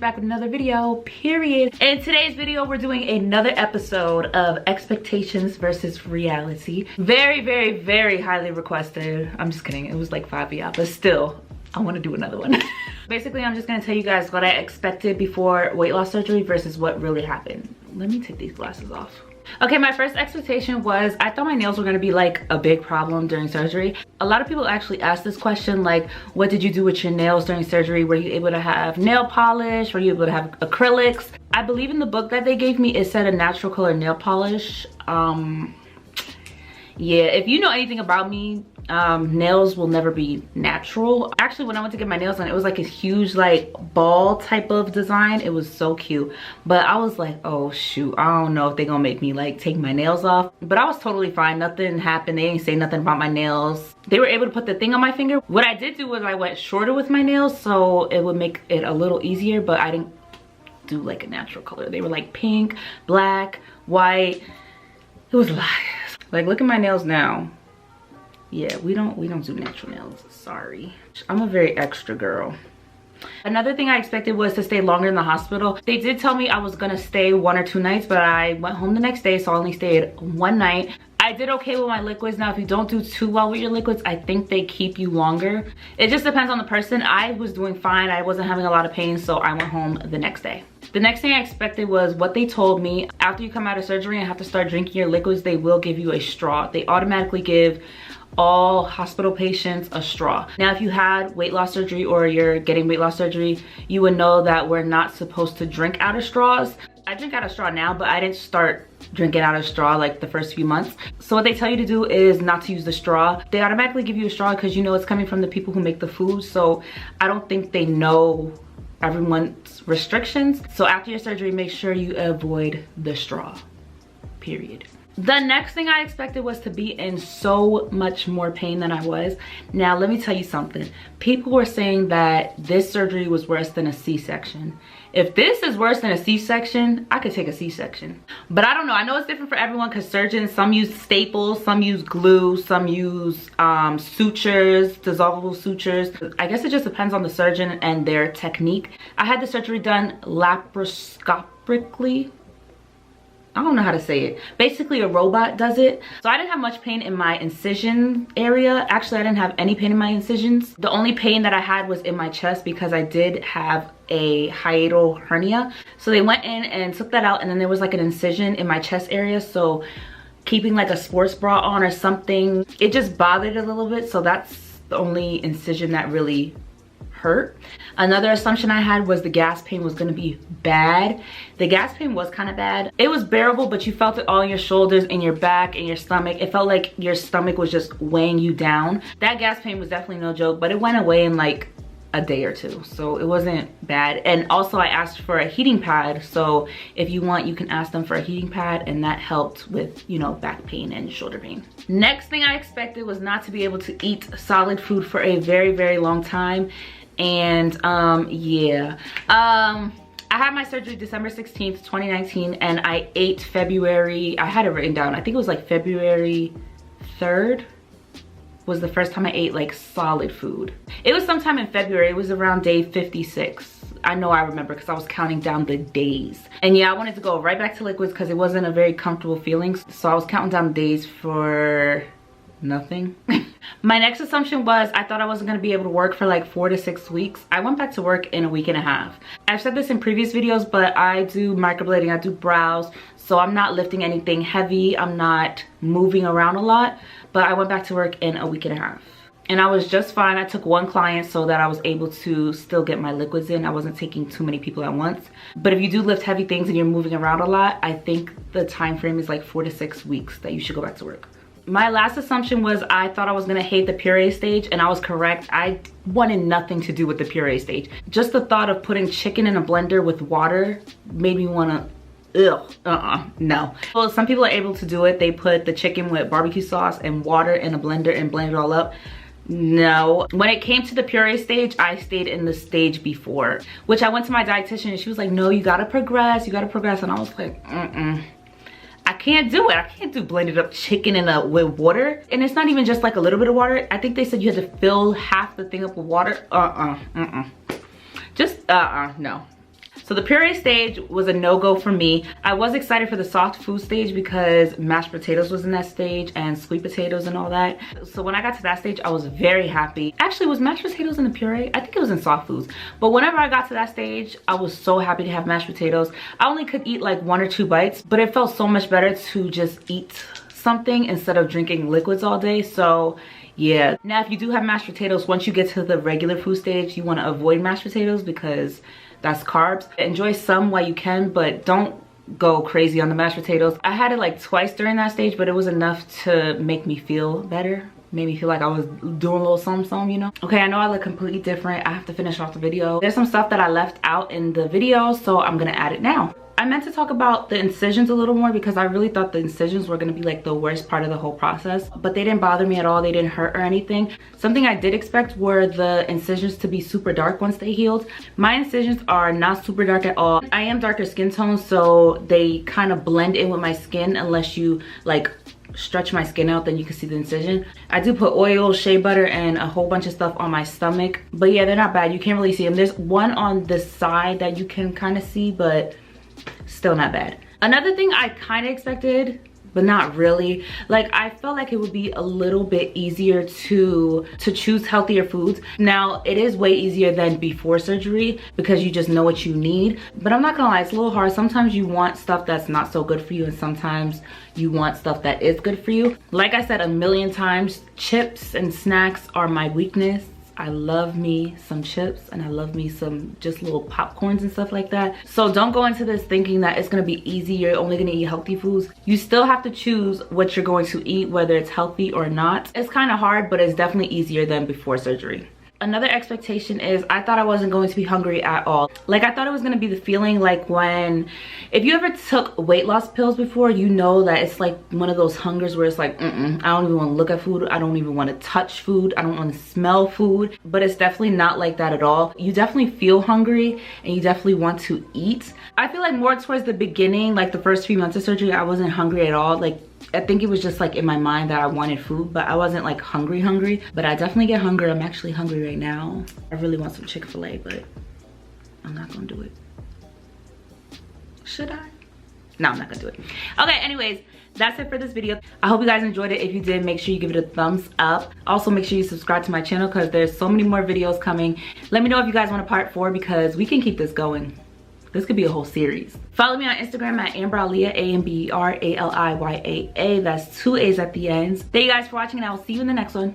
back with another video, period. In today's video, we're doing another episode of expectations versus reality. Very, very, very highly requested. I'm just kidding, it was like 5 of y'all, but still, I want to do another one. Basically, I'm just gonna tell you guys what I expected before weight loss surgery versus what really happened. Let me take these glasses off. Okay, my first expectation was I thought my nails were gonna be like a big problem during surgery. A lot of people actually ask this question, like, what did you do with your nails during surgery? Were you able to have nail polish? Were you able to have acrylics? I believe in the book that they gave me, it said a natural color nail polish. Yeah, if you know anything about me, nails will never be natural. Actually, when I went to get my nails done, it was like a huge like ball type of design. It was so cute, but I was like, oh shoot, I don't know if they're gonna make me like take my nails off. But I was totally fine, nothing happened. They didn't say nothing about my nails. They were able to put the thing on my finger. What I did do was I went shorter with my nails so it would make it a little easier, but I didn't do like a natural color. They were like pink, black, white. It was a lot. Like, look at my nails now. Yeah, we don't do natural nails, sorry. I'm a very extra girl. Another thing I expected was to stay longer in the hospital. They did tell me I was gonna stay 1 or 2 nights, but I went home the next day, so I only stayed 1 night. I did okay with my liquids. Now, if you don't do too well with your liquids, I think they keep you longer. It just depends on the person. I was doing fine. I wasn't having a lot of pain, so I went home the next day. The next thing I expected was what they told me. After you come out of surgery and have to start drinking your liquids, they will give you a straw. They automatically give all hospital patients a straw. Now, if you had weight loss surgery or you're getting weight loss surgery, you would know that we're not supposed to drink out of straws. I drink out of straw now, but I didn't start drinking out of straw like the first few months. So what they tell you to do is not to use the straw. They automatically give you a straw because you know it's coming from the people who make the food. So I don't think they know everyone's restrictions. So after your surgery, make sure you avoid the straw, period. The next thing I expected was to be in so much more pain than I was. Now, let me tell you something. People were saying that this surgery was worse than a C-section. If this is worse than a C-section, I could take a C-section. But I don't know. I know it's different for everyone because surgeons, some use staples, some use glue, some use sutures, dissolvable sutures. I guess it just depends on the surgeon and their technique. I had the surgery done laparoscopically. I don't know how to say it. Basically, a robot does it. So I didn't have much pain in my incision area. Actually, I didn't have any pain in my incisions. The only pain that I had was in my chest because I did have a hiatal hernia. So they went in and took that out, and then there was like an incision in my chest area. So keeping like a sports bra on or something, it just bothered a little bit. So that's the only incision that really hurt. Another assumption I had was the gas pain was gonna be bad. The gas pain was kind of bad. It was bearable, but you felt it all in your shoulders, in your back, in your stomach. It felt like your stomach was just weighing you down. That gas pain was definitely no joke, but it went away in like a day or two, so it wasn't bad. And also I asked for a heating pad, so if you want, you can ask them for a heating pad, and that helped with, you know, back pain and shoulder pain. Next thing I expected was not to be able to eat solid food for a very, very long time. And yeah, I had my surgery December 16th, 2019, and I ate February, I had it written down, I think it was like February 3rd was the first time I ate like solid food. It was sometime in February. It was around day 56. I know I remember because I was counting down the days. And yeah, I wanted to go right back to liquids because it wasn't a very comfortable feeling. So I was counting down days for nothing. My next assumption was I thought I wasn't going to be able to work for like 4 to 6 weeks. I went back to work in a week and a half. I've said this in previous videos, but I do microblading, I do brows, so I'm not lifting anything heavy, I'm not moving around a lot, but I went back to work in a week and a half. And I was just fine. I took 1 client so that I was able to still get my liquids in. I wasn't taking too many people at once. But if you do lift heavy things and you're moving around a lot, I think the time frame is like 4 to 6 weeks that you should go back to work. My last assumption was I thought I was gonna hate the puree stage, and I was correct. I wanted nothing to do with the puree stage. Just the thought of putting chicken in a blender with water made me wanna, no. Well, some people are able to do it. They put the chicken with barbecue sauce and water in a blender and blend it all up. No. When it came to the puree stage, I stayed in the stage before, which I went to my dietitian and she was like, no, you gotta progress, you gotta progress. And I was like, I can't do it. I can't do blended up chicken with water. And it's not even just like a little bit of water. I think they said you had to fill half the thing up with water. Just, no. So the puree stage was a no-go for me. I was excited for the soft food stage because mashed potatoes was in that stage and sweet potatoes and all that. So when I got to that stage, I was very happy. Actually, was mashed potatoes in the puree? I think it was in soft foods. But whenever I got to that stage, I was so happy to have mashed potatoes. I only could eat like 1 or 2 bites, but it felt so much better to just eat something instead of drinking liquids all day. So yeah. Now if you do have mashed potatoes, once you get to the regular food stage, you want to avoid mashed potatoes because that's carbs. Enjoy some while you can, but don't go crazy on the mashed potatoes. I had it like twice during that stage, but it was enough to make me feel better. Made me feel like I was doing a little something, you know. Okay, I know I look completely different. I have to finish off the video. There's some stuff that I left out in the video, so I'm gonna add it now. I meant to talk about the incisions a little more because I really thought the incisions were going to be like the worst part of the whole process, but they didn't bother me at all. They didn't hurt or anything. Something I did expect were the incisions to be super dark once they healed. My incisions are not super dark at all. I am darker skin tone, so they kind of blend in with my skin unless you like stretch my skin out, then you can see the incision. I do put oil, shea butter, and a whole bunch of stuff on my stomach, but yeah, they're not bad. You can't really see them. There's one on the side that you can kind of see, but still not bad. Another thing I kind of expected, but not really, like I felt like it would be a little bit easier to choose healthier foods. Now it is way easier than before surgery because you just know what you need, but I'm not gonna lie, it's a little hard. Sometimes you want stuff that's not so good for you, and sometimes you want stuff that is good for you. Like I said a million times, chips and snacks are my weakness. I love me some chips and I love me some just little popcorns and stuff like that. So don't go into this thinking that it's gonna be easy, you're only gonna eat healthy foods. You still have to choose what you're going to eat, whether it's healthy or not. It's kind of hard, but it's definitely easier than before surgery. Another expectation is I thought I wasn't going to be hungry at all. Like I thought it was going to be the feeling like if you ever took weight loss pills before, you know that it's like one of those hungers where it's like, I don't even want to look at food. I don't even want to touch food. I don't want to smell food. But it's definitely not like that at all. You definitely feel hungry and you definitely want to eat. I feel like more towards the beginning, like the first few months of surgery, I wasn't hungry at all. Like I think it was just like in my mind that I wanted food, but I wasn't like hungry. But I definitely get hungry. I'm actually hungry right now. I really want some Chick-fil-A, but I'm not gonna do it. Should I? No, I'm not gonna do it. Okay, anyways, that's it for this video. I hope you guys enjoyed it. If you did, make sure you give it a thumbs up. Also, make sure you subscribe to my channel because there's so many more videos coming. Let me know if you guys want a part 4 because we can keep this going. This could be a whole series. Follow me on Instagram at amberaliyaa, AMBERALIYAA. That's 2 A's at the ends. Thank you guys for watching and I will see you in the next one.